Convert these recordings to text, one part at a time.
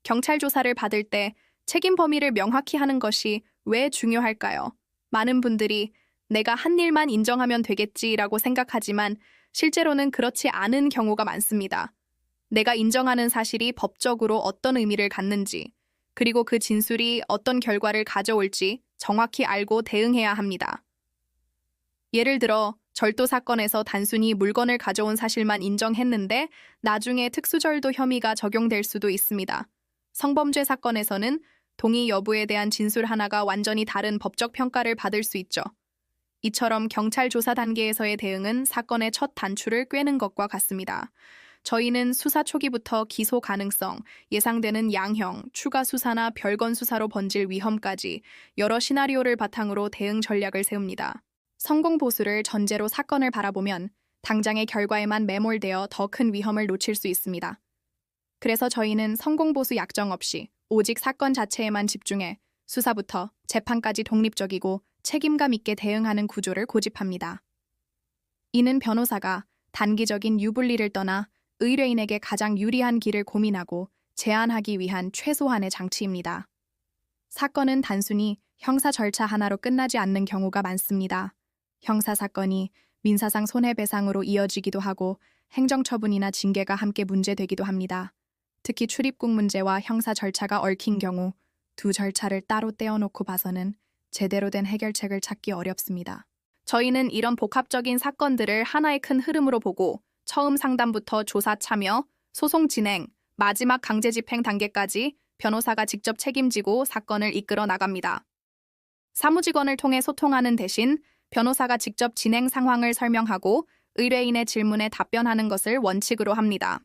경찰 조사를 받을 때 책임 범위를 명확히 하는 것이 왜 중요할까요? 많은 분들이 내가 한 일만 인정하면 되겠지라고 생각하지만 실제로는 그렇지 않은 경우가 많습니다. 내가 인정하는 사실이 법적으로 어떤 의미를 갖는지, 그리고 그 진술이 어떤 결과를 가져올지 정확히 알고 대응해야 합니다. 예를 들어 절도 사건에서 단순히 물건을 가져온 사실만 인정했는데 나중에 특수절도 혐의가 적용될 수도 있습니다. 성범죄 사건에서는 동의 여부에 대한 진술 하나가 완전히 다른 법적 평가를 받을 수 있죠. 이처럼 경찰 조사 단계에서의 대응은 사건의 첫 단추를 꿰는 것과 같습니다. 저희는 수사 초기부터 기소 가능성, 예상되는 양형, 추가 수사나 별건 수사로 번질 위험까지 여러 시나리오를 바탕으로 대응 전략을 세웁니다. 성공 보수를 전제로 사건을 바라보면 당장의 결과에만 매몰되어 더 큰 위험을 놓칠 수 있습니다. 그래서 저희는 성공 보수 약정 없이 오직 사건 자체에만 집중해 수사부터 재판까지 독립적이고 책임감 있게 대응하는 구조를 고집합니다. 이는 변호사가 단기적인 유불리를 떠나 의뢰인에게 가장 유리한 길을 고민하고 제안하기 위한 최소한의 장치입니다. 사건은 단순히 형사 절차 하나로 끝나지 않는 경우가 많습니다. 형사 사건이 민사상 손해배상으로 이어지기도 하고 행정처분이나 징계가 함께 문제되기도 합니다. 특히 출입국 문제와 형사 절차가 얽힌 경우 두 절차를 따로 떼어놓고 봐서는 제대로 된 해결책을 찾기 어렵습니다. 저희는 이런 복합적인 사건들을 하나의 큰 흐름으로 보고 처음 상담부터 조사 참여, 소송 진행, 마지막 강제 집행 단계까지 변호사가 직접 책임지고 사건을 이끌어 나갑니다. 사무직원을 통해 소통하는 대신 변호사가 직접 진행 상황을 설명하고 의뢰인의 질문에 답변하는 것을 원칙으로 합니다.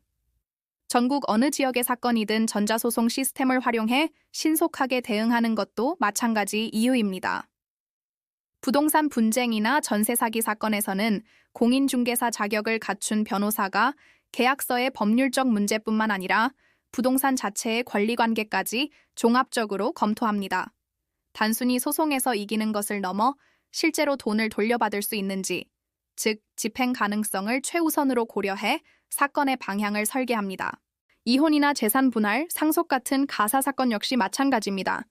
전국 어느 지역의 사건이든 전자소송 시스템을 활용해 신속하게 대응하는 것도 마찬가지 이유입니다. 부동산 분쟁이나 전세 사기 사건에서는 공인중개사 자격을 갖춘 변호사가 계약서의 법률적 문제뿐만 아니라 부동산 자체의 권리관계까지 종합적으로 검토합니다. 단순히 소송에서 이기는 것을 넘어 실제로 돈을 돌려받을 수 있는지, 즉 집행 가능성을 최우선으로 고려해 사건의 방향을 설계합니다. 이혼이나 재산 분할, 상속 같은 가사 사건 역시 마찬가지입니다.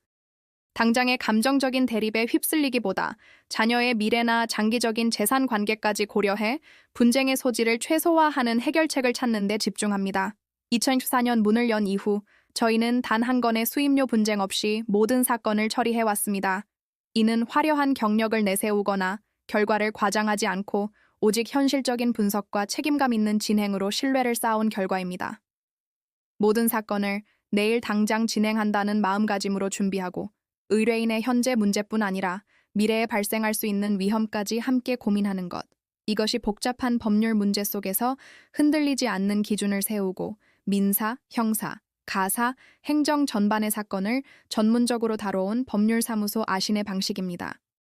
당장의 감정적인 대립에 휩쓸리기보다 자녀의 미래나 장기적인 재산 관계까지 고려해 분쟁의 소지를 최소화하는 해결책을 찾는 데 집중합니다. 2014년 문을 연 이후 저희는 단 한 건의 수임료 분쟁 없이 모든 사건을 처리해왔습니다. 이는 화려한 경력을 내세우거나 결과를 과장하지 않고 오직 현실적인 분석과 책임감 있는 진행으로 신뢰를 쌓아온 결과입니다. 모든 사건을 내일 당장 진행한다는 마음가짐으로 준비하고 의뢰인의 현재 문제뿐 아니라 미래에 발생할 수 있는 위험까지 함께 고민하는 것. 이것이 복잡한 법률 문제 속에서 흔들리지 않는 기준을 세우고 민사, 형사, 가사, 행정 전반의 사건을 전문적으로 다뤄온 법률사무소 아신의 방식입니다.